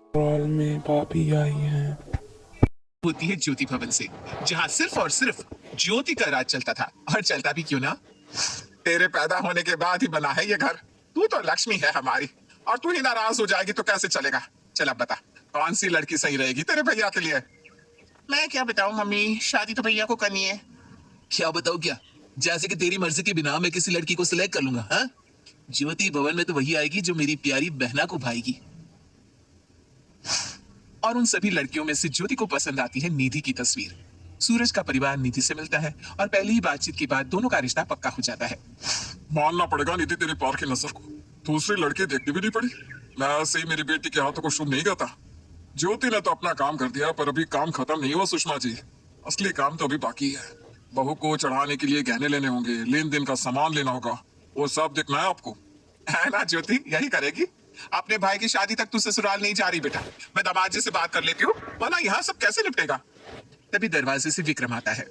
ससुराल में भाभी आई हैं। होती है ज्योति भवन से, जहाँ सिर्फ और सिर्फ ज्योति का राज चलता था। और चलता भी क्यों ना, तेरे पैदा होने के बाद ही बना है ये घर। तू तो लक्ष्मी है हमारी, और तू ही नाराज हो जाएगी तो कैसे चलेगा। चल अब बता, कौन सी लड़की सही रहेगी तेरे भैया के लिए। मैं क्या बताऊं मम्मी, शादी तो भैया को करनी है। क्या बताऊं क्या, जैसे कि तेरी मर्जी के बिना मैं किसी लड़की को सिलेक्ट कर लूंगा। हाँ, ज्योति भवन में तो वही आएगी जो मेरी प्यारी बहना को भाएगी। और उन सभी लड़कियों में से ज्योति को पसंद आती है निधि की तस्वीर। सूरज का परिवार निधि से मिलता है और पहली ही बातचीत के बाद दोनों का रिश्ता पक्का हो जाता है। मानना पड़ेगा निधि, तेरी पार की नजर को दूसरी लड़की देखनी भी नहीं पड़ी। मैं ऐसे ही मेरी बेटी के हाथों को शुभ नहीं करता। ज्योति ने तो अपना काम कर दिया, पर अभी काम खत्म नहीं हुआ सुषमा जी। असली काम तो अभी बाकी है। बहू को चढ़ाने के लिए गहने लेने होंगे, लेन देन का सामान लेना होगा, वो सब देखना है आपको। है ना ज्योति, यही करेगी। अपने भाई की शादी तक तू ससुराल नहीं जा रही बेटा। मैं दामाद जी से बात कर लेती हूँ, वरना यहाँ सब कैसे निपटेगा। तभी दरवाजे से विक्रम आता है।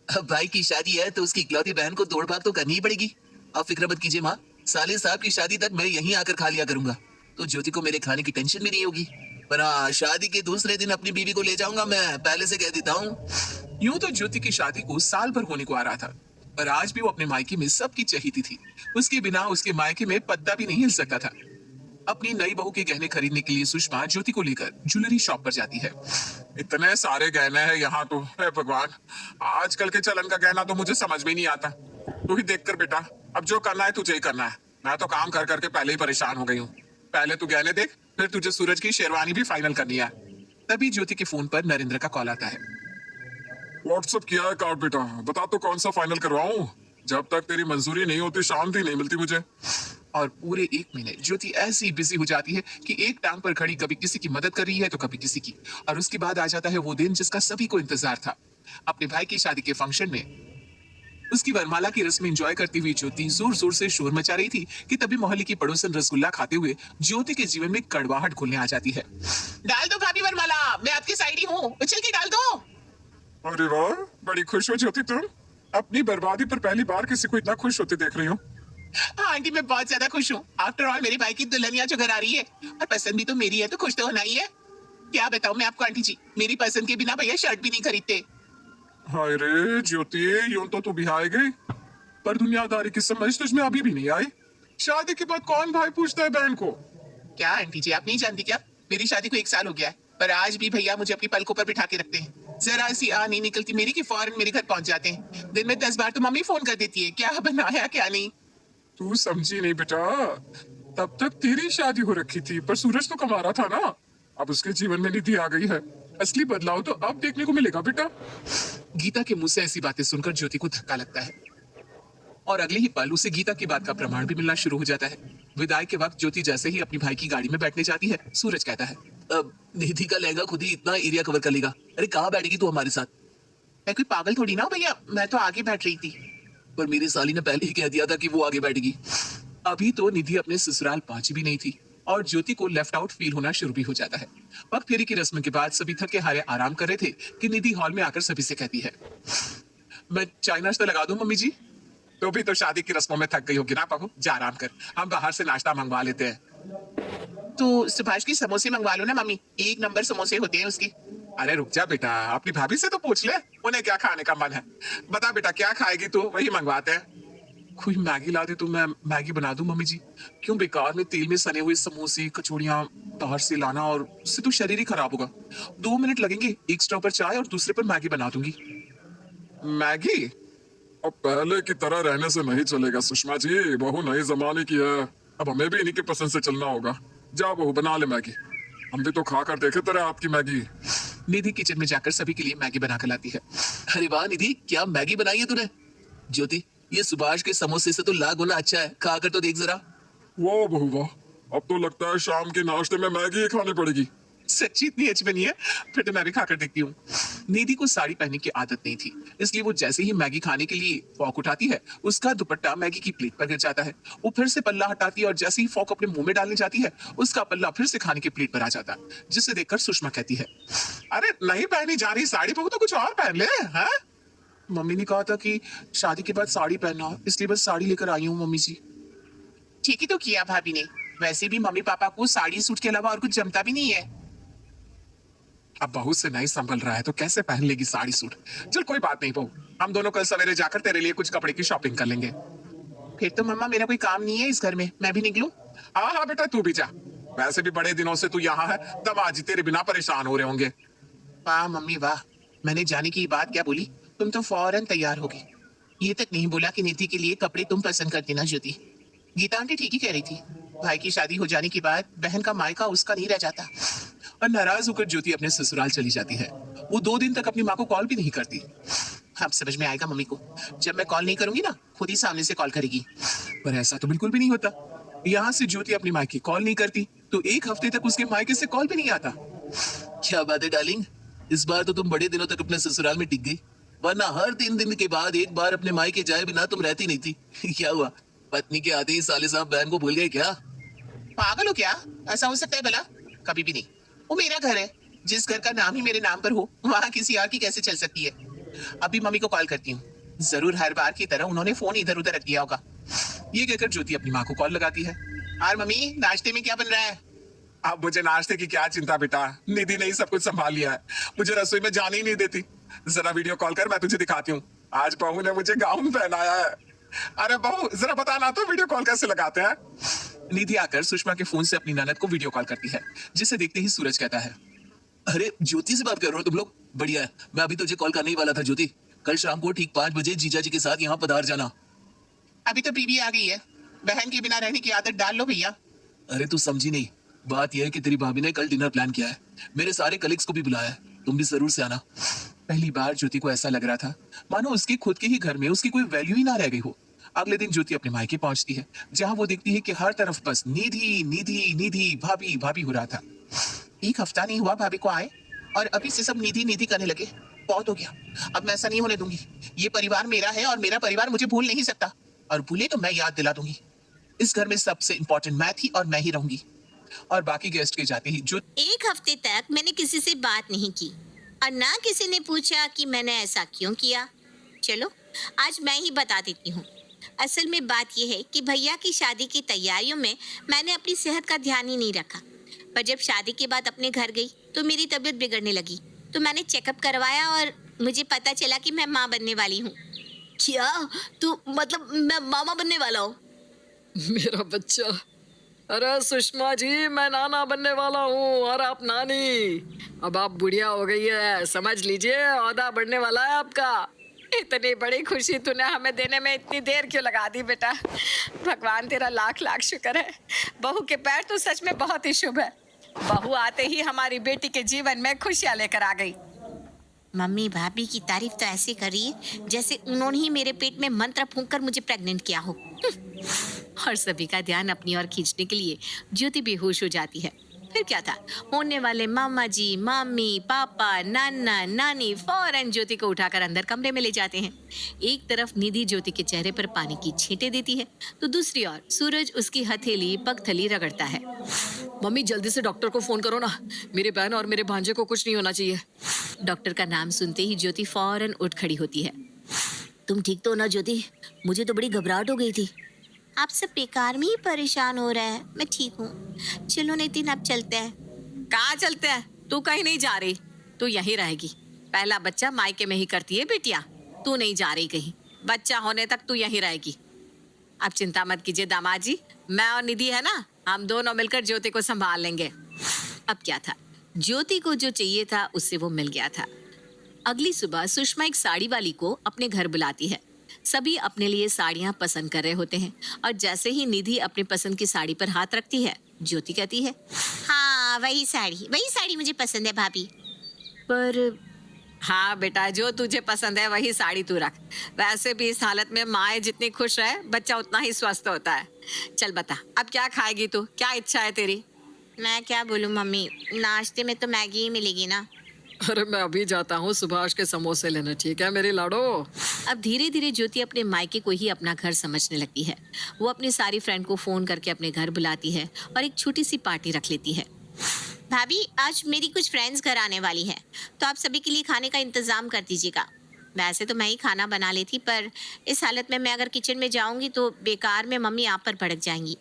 अब भाई की शादी है तो उसकी इकलौती बहन को दौड़ भाग तो करनी ही पड़ेगी। अब फिक्र मत कीजिए माँ, साले साहब की शादी तक मैं यहीं आकर खा लिया करूंगा, तो ज्योति को मेरे खाने की टेंशन भी नहीं होगी। पर हाँ, शादी के दूसरे दिन अपनी बीवी को ले जाऊंगा, मैं पहले से कह देता हूँ। यूं तो ज्योति की शादी को साल भर होने को आ रहा था, पर आज भी वो अपने मायके में सबकी चहेती थी। उसके बिना उसके मायके में पत्ता भी नहीं हिल सकता था। अपनी नई बहू के गहने खरीदने के लिए सुषमा ज्योति को लेकर ज्वेलरी शॉप पर जाती है। इतने सारे गहने हैं यहाँ तो, है भगवान। आजकल के चलन का गहना तो मुझे समझ में नहीं आता। तू ही देख कर बेटा, अब जो करना है तुझे ही करना है। मैं तो काम कर करके पहले ही परेशान हो गई हूँ। पहले तू गहने देख, फिर तुझे सूरज की शेरवानी भी फाइनल करनी है। तभी ज्योति के फोन पर नरेंद्र का कॉल आता है। व्हाट्सअप किया है कार्ड बेटा, बता तो कौन सा फाइनल करवाऊं। जब तक तेरी मंजूरी नहीं होती शांति नहीं मिलती मुझे। और पूरे 1 महीने ज्योति ऐसी बिजी हो जाती है कि एक टांग पर खड़ी कभी किसी की मदद कर रही है तो कभी किसी की। और उसके बाद आ जाता है वो दिन जिसका सभी को इंतजार था। अपने भाई की शादी के फंक्शन में उसकी वरमाला की रस्म एंजॉय करती हुई ज्योति जोर जोर से शोर मचा रही थी कि तभी मोहल्ले की पड़ोसन रसगुल्ला खाते हुए ज्योति के जीवन में कड़वाहट घुलने आ जाती है। डाल दो भाभी वरमाला, मैं आपकी साइड ही हूँ, उछल के डाल दो। अरे वाह, बड़ी खुश हो ज्योति तुम। अपनी बर्बादी पर पहली बार किसी को इतना खुश होते देख रही हूँ। हाँ आंटी, मैं बहुत ज्यादा खुश हूँ। आफ्टर ऑल मेरे भाई की दुल्हनिया जो घर आ रही है, और पसंद भी तो मेरी है, तो खुश तो होना ही है। क्या बताऊँ मैं आपको आंटी जी, मेरी पसंद के बिना भैया शर्ट भी नहीं खरीदते। हाय रे ज्योति, यूं तो तू बिहार गई, पर दुनियादारी की समझ तुझमें अभी भी नहीं आई। शादी के बाद कौन भाई पूछता है बहन को। क्या आंटी जी, आप नहीं जानती क्या? मेरी शादी को 1 साल हो गया है, पर आज भी भैया मुझे अपनी पलकों पर बिठा के रखते हैं। जरा सी आ नहीं निकलती मेरी कि फौरन मेरे घर पहुंच जाते हैं। दिन में 10 बार तो मम्मी फोन कर देती है, क्या बनाया क्या नहीं। तू समझी नहीं बेटा, तब तक तेरी शादी हो रखी थी, पर सूरज तो कमा रहा था ना। अब उसके जीवन में निधि आ गई है, असली बदलाव तो अब देखने को मिलेगा बेटा। गीता के मुंह से ऐसी बातें सुनकर ज्योति को धक्का लगता है, और अगले ही पल उसे गीता की बात का प्रमाण भी मिलना शुरू हो जाता है। विदाई के वक्त ज्योति जैसे ही अपनी भाई की गाड़ी में बैठने जाती है, सूरज कहता है, अब निधि का लहंगा खुद ही इतना एरिया कवर कर लेगा। अरे कहाँ बैठेगी तू हमारे साथ? मैं कोई पागल थोड़ी ना भैया, मैं तो आगे बैठ रही थी। पर मेरी साली ने पहले ही कह दिया था कि वो आगे बैठेगी। अभी तो निधि अपने ससुराल पहुंची भी नहीं थी, और ज्योति को लेफ्ट आउट फील होना शुरू भी हो जाता है। वक्त फेरी की रस्म के बाद सभी थके हारे आराम कर रहे थे कि निधि हॉल में आकर सभी से कहती है, मैं चाय नाश्ता लगा दूं मम्मी जी? तो भी तो शादी की रस्मों में थक गई होगी ना बहू, जा आराम कर, हम बाहर से नाश्ता मंगवा लेते हैं। तो सुभाष की समोसे मंगवा लो ना मम्मी, 1 नंबर समोसे होते हैं उसके। अरे रुक जा बेटा, अपनी भाभी से तो पूछ ले, उन्हें क्या खाने का मन है। बता बेटा क्या खाएगी तू, वही मंगवाते हैं। कोई मैगी ला दे तो मैं मैगी बना दूं मम्मी जी। क्यों बेकार में तेल में सने हुए समोसे कचौड़ियां बाहर से लाना, और उससे तो शरीर ही खराब होगा। 2 मिनट लगेंगे, एक स्टोव पर चाय और दूसरे पर मैगी बना दूंगी। मैगी? अब पहले की तरह रहने से नहीं चलेगा सुषमा जी, बहू नए जमाने की है। अब हमें भी इन्हीं की पसंद से चलना होगा। जा बहू बना ले मैगी, हम भी तो खा कर देखे तेरे हाथ की मैगी। निधि किचन में जाकर सभी के लिए मैगी बनाकर लाती है। अरे वाह निधि, क्या मैगी बनाई है तूने? ज्योति, ये सुभाष के समोसे से तो लाख गुना अच्छा है, खाकर तो देख जरा। वाह बहू वाह, अब तो लगता है शाम के नाश्ते में मैगी ही खानी पड़ेगी। सच्ची इतनी अच्छी बनी है? फिर तो मैं भी खाकर देखती हूँ। निधि को साड़ी पहनने की आदत नहीं थी, इसलिए वो जैसे ही मैगी खाने के लिए फॉक उठाती है, उसका दुपट्टा मैगी की प्लेट पर गिर जाता है। वो फिर से पल्ला हटाती है, और जैसे ही फॉक अपने मुंह में डालने जाती है, उसका पल्ला फिर से खाने की प्लेट पर आ जाता है, जिसे देखकर सुषमा कहती है, अरे नहीं पहनी जा रही साड़ी, बहू तो कुछ और पहन ले। हाँ, मम्मी ने कहा था कि शादी के बाद साड़ी पहनना, इसलिए बस साड़ी लेकर आई हूँ मम्मी जी। ठीक ही तो किया भाभी ने, वैसे भी मम्मी पापा को साड़ी सूट के अलावा और कुछ जमता भी नहीं है। अब बहू से नहीं संभल रहा है तो कैसे पहन लेगी साड़ी सूट। चल कोई बात नहीं बहू, हम दोनों कल सवेरे जाकर तेरे लिए कुछ कपड़े की शॉपिंग कर लेंगे। फिर तो मम्मा मेरा कोई काम नहीं है इस घर में, मैं भी निकलूं? हाँ हाँ बेटा तू भी जा, वैसे भी बड़े दिनों से तू यहाँ है, दमाजी तेरे बिना परेशान हो रहे होंगे। वाह मम्मी वाह, मैंने जाने की बात क्या बोली, तुम तो फौरन तैयार होगी। ये तक नहीं बोला कि निधि के लिए कपड़े तुम पसंद करती ना ज्योति। गीता आंटी ठीक ही कह रही थी, भाई की शादी हो जाने के बाद बहन का मायका उसका नहीं रह जाता। और नाराज होकर ज्योति अपने ससुराल चली जाती है। वो 2 दिन तक अपनी माँ को कॉल भी नहीं करती। अब समझ में आएगा मम्मी को, जब मैं कॉल नहीं करूंगी ना खुद ही सामने से कॉल करेगी। पर ऐसा तो बिल्कुल भी नहीं होता। यहाँ से ज्योति अपनी माँ की कॉल नहीं करती तो 1 हफ्ते तक उसके मायके से कॉल भी नहीं आता। क्या बात है डार्लिंग, इस बार तो तुम बड़े दिनों तक अपने ससुराल में टिक गई, वरना हर 3 दिन के बाद एक बार अपने मायके जाए बिना तुम रहती नहीं थी। क्या हुआ, पत्नी के आते ही साले साहब बहन को भूल गए क्या? पागल हो क्या, ऐसा हो सकता है भला? कभी भी नहीं। वो मेरा घर है, जिस घर का नाम ही मेरे नाम पर हो वहाँ किसी और की कैसे चल सकती है। अभी मम्मी को कॉल करती हूँ, जरूर हर बार की तरह उन्होंने फोन इधर उधर रख दिया होगा। ये कहकर ज्योति अपनी माँ को कॉल लगाती है। और मम्मी नाश्ते में क्या बन रहा है? अब मुझे नाश्ते की क्या चिंता बेटा, निधि ने ही सब कुछ संभाल लिया है, मुझे रसोई में जाने ही नहीं देती। जरा वीडियो कॉल कर, मैं तुझे दिखाती हूँ। आज बहू ने मुझे गाउन पहनाया है। अरे बहू जरा बताना तो वीडियो कॉल कैसे लगाते हैं? निधि आकर सुषमा के फोन से अपनी ननद को वीडियो कॉल करती है, जिसे देखते ही सूरज कहता है, अरे ज्योति से बात कर रहे हो तुम लोग, बढ़िया है। मैं अभी तुझे कॉल करने ही वाला था ज्योति, कल शाम को ठीक 5 बजे जीजा जी के साथ यहाँ पधार जाना। अभी तो बीवी आ गई है, बहन के बिना रहने की आदत डाल लो भैया। अरे तू समझी नहीं, बात यह है कि तेरी भाभी ने कल डिनर प्लान किया है, मेरे सारे कलीग्स को भी बुलाया है, तुम भी जरूर से आना। पहली बार ज्योति को ऐसा लग रहा था मानो उसके खुद के ही घर में उसकी कोई वैल्यू ही ना रह गई हो। अगले दिन ज्योति अपने मायके पहुंचती है, जहां वो देखती है कि हर तरफ बस निधि निधि निधि भाभी भाभी हो रहा था। 1 हफ्ता नहीं हुआ भाभी को आए और अभी से सब निधि निधि करने लगे। बहुत हो गया, अब मैं ऐसा नहीं होने दूंगी। ये परिवार मेरा है और मेरा परिवार मुझे भूल नहीं सकता, और भूले तो मैं याद दिला दूंगी। इस घर में सबसे इंपॉर्टेंट मैं थी और मैं ही रहूंगी। और बाकी गेस्ट के जाते ही जो 1 हफ्ते तक मैंने किसी से बात नहीं की और ना किसी ने पूछा कि मैंने ऐसा क्यों किया। चलो आज मैं ही बता देती हूँ। असल में बात यह है कि भैया की शादी की तैयारियों में मैंने अपनी सेहत का ध्यान ही नहीं रखा, पर जब शादी के बाद अपने घर गई तो मेरी तबीयत बिगड़ने लगी, तो मैंने चेकअप करवाया और मुझे पता चला कि मैं माँ बनने वाली हूँ। क्या तू मतलब मैं मामा बनने वाला हूँ? मेरा बच्चा। अरे सुषमा जी, मैं नाना बनने वाला हूँ और आप नानी। अब आप बुढ़िया हो गई है, समझ लीजिए ओहदा बढ़ने वाला है आपका। इतनी बड़ी खुशी तूने हमें देने में इतनी देर क्यों लगा दी बेटा? भगवान तेरा लाख लाख शुक्र है। बहू के पैर तो सच में बहुत ही शुभ है। बहू आते ही हमारी बेटी के जीवन में खुशियाँ लेकर आ गई। मम्मी भाभी की तारीफ तो ऐसे करी जैसे उन्होंने ही मेरे पेट में मंत्र फूंक कर मुझे प्रेग्नेंट किया हो। और सभी का ध्यान अपनी ओर खींचने के लिए ज्योति बेहोश हो जाती है। फिर क्या था, होने वाले मामा जी, मामी, पापा, नाना, नानी फौरन ज्योति को उठाकर अंदर कमरे में ले जाते हैं। एक तरफ निधि ज्योति के चेहरे पर पानी की छींटें देती है तो दूसरी ओर सूरज उसकी हथेली पगथली रगड़ता है। मम्मी जल्दी से डॉक्टर को फोन करो ना, मेरी बहन और मेरे भांजे को कुछ नहीं होना चाहिए। डॉक्टर का नाम सुनते ही ज्योति फौरन उठ खड़ी होती है। तुम ठीक तो हो ना ज्योति? मुझे तो बड़ी घबराहट हो गई थी। आप सब बेकार में ही परेशान हो रहे हैं, मैं ठीक हूँ। चलो नितिन अब चलते हैं। कहाँ चलते हैं? तू कहीं नहीं जा रही, तू यहीं रहेगी। पहला बच्चा मायके में ही करती है बेटिया, तू नहीं जा रही कहीं। बच्चा होने तक तू यहीं रहेगी। अब चिंता मत कीजिए दामाद जी, मैं और निधि है ना, हम दोनों मिलकर ज्योति को संभाल लेंगे। अब क्या था, ज्योति को जो चाहिए था उससे वो मिल गया था। अगली सुबह सुषमा एक साड़ी वाली को अपने घर बुलाती है। सभी अपने लिए साड़ियां पसंद कर रहे होते हैं और जैसे ही निधि अपनी पसंद की साड़ी पर हाथ रखती है, ज्योति कहती है, हाँ वही साड़ी मुझे पसंद है भाभी। पर हाँ बेटा, जो तुझे पसंद है वही साड़ी तू रख। वैसे भी इस हालत में माँ जितनी खुश रहे बच्चा उतना ही स्वस्थ होता है। चल बता, अब क्या खाएगी तू? क्या इच्छा है तेरी? मैं क्या बोलूं मम्मी, नाश्ते में तो मैगी ही मिलेगी ना। अरे मैं अभी जाता हूँ सुभाष के समोसे लेने, ठीक है मेरी लाडो? अब धीरे धीरे ज्योति अपने मायके को ही अपना घर समझने लगती है। वो अपनी सारी फ्रेंड को फोन करके अपने घर बुलाती है और एक छोटी सी पार्टी रख लेती है। भाभी आज मेरी कुछ फ्रेंड्स घर आने वाली है, तो आप सभी के लिए खाने का इंतजाम कर दीजिएगा। वैसे तो मैं ही खाना बना लेती, पर इस हालत में मैं अगर किचन में जाऊंगी तो बेकार में मम्मी आप पर भड़क जाएंगी।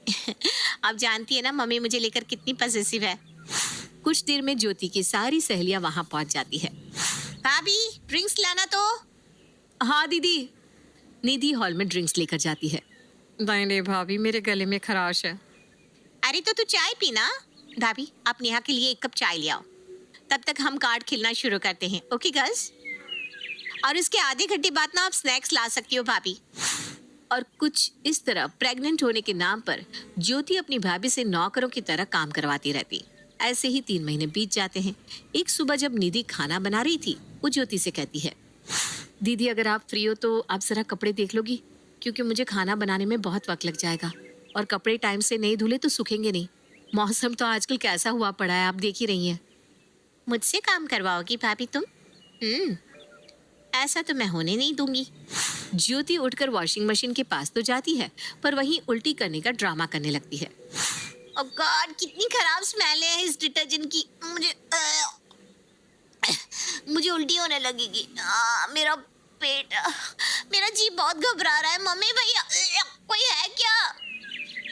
आप जानती है ना मम्मी मुझे लेकर कितनी पॉसेसिव है। कुछ देर में ज्योति की सारी सहेलियां वहां पहुंच जाती है। भाभी ड्रिंक्स लाना तो। हाँ दीदी। निधि हॉल में ड्रिंक्स लेकर जाती है। नहीं नहीं भाभी, मेरे गले में खराश है। अरे तो तू चाय पीना। भाभी आप नेहा के लिए 1 कप चाय ले आओ। तब तक हम कार्ड खेलना शुरू करते हैं। Okay girls. और उसके आधे घंटे बाद ना आप स्नैक्स ला सकती हो भाभी। और कुछ इस तरह प्रेग्नेंट होने के नाम पर ज्योति अपनी भाभी से नौकरों की तरह काम करवाती रहती। ऐसे ही 3 महीने बीत जाते हैं। एक सुबह जब निधि खाना बना रही थी, वो ज्योति से कहती है, दीदी अगर आप फ्री हो तो आप जरा कपड़े देख लोगी, क्योंकि मुझे खाना बनाने में बहुत वक्त लग जाएगा और कपड़े टाइम से नहीं धुले तो सूखेंगे नहीं। मौसम तो आजकल कैसा हुआ पड़ा है, आप देख ही रही हैं। मुझसे काम करवाओगी भाभी तुम? ऐसा तो मैं होने नहीं दूंगी। ज्योति उठकर वॉशिंग मशीन के पास तो जाती है, पर वहीं उल्टी करने का ड्रामा करने लगती है। ओह गॉड, कितनी खराब स्मेल है इस डिटर्जेंट की। मुझे उल्टी होने लगेगी। मेरा पेट, मेरा जी बहुत घबरा रहा है। मम्मी भैया कोई है क्या?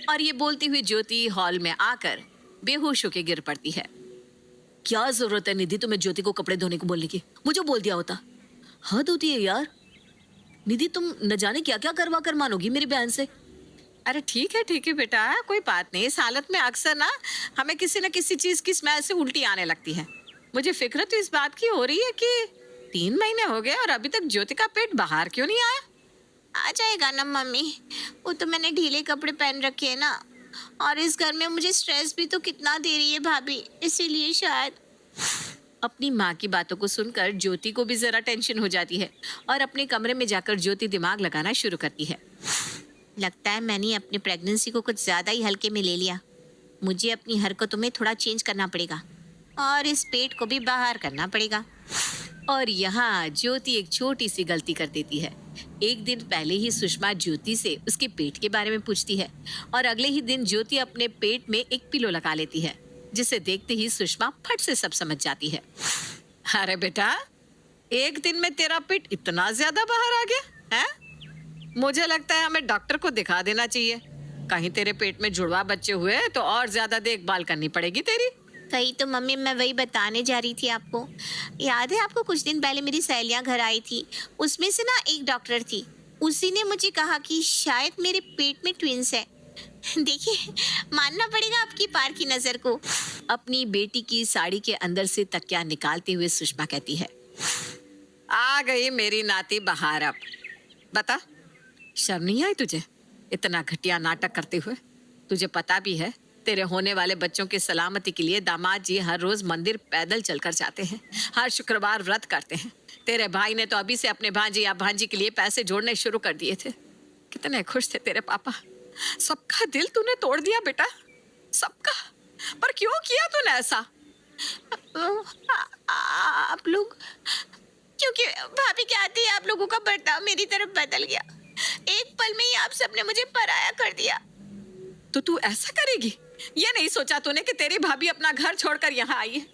और ये बोलती हुई ज्योति हॉल में आकर बेहोश होकर गिर पड़ती है। क्या जरूरत है निधि तुम्हें ज्योति को कपड़े धोने को बोलने की? मुझे बोल दिया होता। हद होती है यार। निधि तुम न जाने क्या क्या करवा कर मानोगी मेरी बहन से। अरे ठीक है बेटा, कोई बात नहीं। इस हालत में अक्सर ना हमें किसी न किसी चीज की स्मेल से उल्टी आने लगती है। मुझे फिक्र तो इस बात की हो रही है कि 3 महीने हो गए और अभी तक ज्योति का पेट बाहर क्यों नहीं आया? आ जाएगा ना मम्मी, वो तो मैंने ढीले कपड़े पहन रखे हैं ना, और इस घर में मुझे स्ट्रेस भी तो कितना दे रही है भाभी, इसीलिए शायद। अपनी माँ की बातों को सुनकर ज्योति को भी जरा टेंशन हो जाती है और अपने कमरे में जाकर ज्योति दिमाग लगाना शुरू करती है। लगता है मैंने अपनी प्रेगनेंसी को कुछ ज्यादा ही हल्के में ले लिया। मुझे अपनी हरकतों में थोड़ा चेंज करना पड़ेगा और इस पेट को भी बाहर करना पड़ेगा। और यहाँ ज्योति एक छोटी सी गलती कर देती है। एक दिन पहले ही सुषमा ज्योति से उसके पेट के बारे में पूछती है और अगले ही दिन ज्योति अपने पेट में एक पिलो लगा लेती है, जिसे देखते ही सुषमा फट से सब समझ जाती है। अरे बेटा, एक दिन में तेरा पेट इतना ज्यादा बाहर आ गया है? मुझे लगता है हमें डॉक्टर को दिखा देना चाहिए। कहीं तेरे पेट में जुड़वा बच्चे हुए तो और ज्यादा देखभाल करनी पड़ेगी तेरी। कहीं तो मम्मी, मैं वही बताने जा रही थी आपको। याद है आपको कुछ दिन पहले मेरी सहेलियां घर आई थी, उसमें से ना एक डॉक्टर थी, उसी ने मुझे कहा कि शायद मेरे पेट में ट्विंस है। देखिए, मानना पड़ेगा आपकी पार की नजर को। अपनी बेटी की साड़ी के अंदर से तकिया निकालते हुए सुषमा कहती है, आ गई मेरी नाती बाहर। अब बता, शर्म नहीं आई तुझे इतना घटिया नाटक करते हुए? तुझे पता भी है तेरे होने वाले बच्चों की सलामती के लिए दामाद जी हर रोज मंदिर पैदल चलकर जाते हैं, हर शुक्रवार व्रत करते हैं। तेरे भाई ने तो अभी से अपने भांजी या भांजी के लिए पैसे जोड़ने शुरू कर दिए थे। कितने खुश थे तेरे पापा। सबका दिल तूने तोड़ दिया बेटा, सबका। पर क्यों किया तूने ऐसा? आप लोग, क्योंकि भाभी कहती है आप लोगों का बर्ताव मेरी तरफ बदल गया। एक पल में ही आप सबने मुझे पराया कर दिया। तो तू ऐसा करेगी? ये नहीं सोचा तूने कि तेरी भाभी अपना घर छोड़कर यहाँ आई है?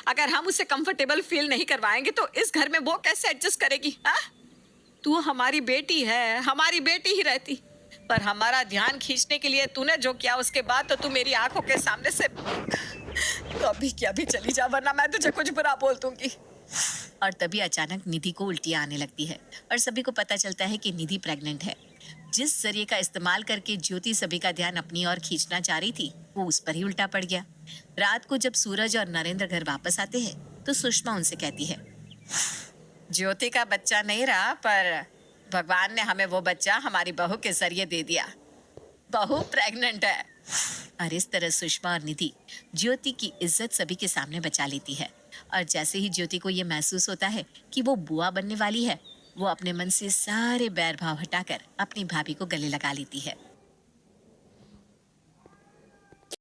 अगर हम उसे कंफर्टेबल फील नहीं करवाएंगे तो इस घर में वो कैसे एडजस्ट करेगी? हाँ? तू हमारी बेटी है, हमारी बेटी ही रहती, पर हमारा ध्यान खींचने के लिए तूने जो किया उसके बाद तो तू मेरी आंखों के सामने से कभी क्या भी चली जा, वरना मैं तुझे कुछ बुरा बोल दूंगी। और तभी अचानक निधि को उल्टियां आने लगती है और सभी को पता चलता है कि निधि प्रेग्नेंट है। जिस जरिए का इस्तेमाल करके ज्योति सभी का ध्यान अपनी ओर खींचना चाह रही थी, वो उस पर ही उल्टा पड़ गया। रात को जब सूरज और नरेंद्र घर वापस आते हैं तो सुषमा उनसे कहती है, ज्योति का बच्चा नहीं रहा, पर भगवान ने हमें वो बच्चा हमारी बहू के जरिए दे दिया। बहू प्रेग्नेंट है। और इस तरह सुषमा और निधि ज्योति की इज्जत सभी के सामने बचा लेती है। और जैसे ही ज्योति को ये महसूस होता है कि वो बुआ बनने वाली है, वो अपने मन से सारे बैर भाव हटाकर अपनी भाभी को गले लगा लेती है।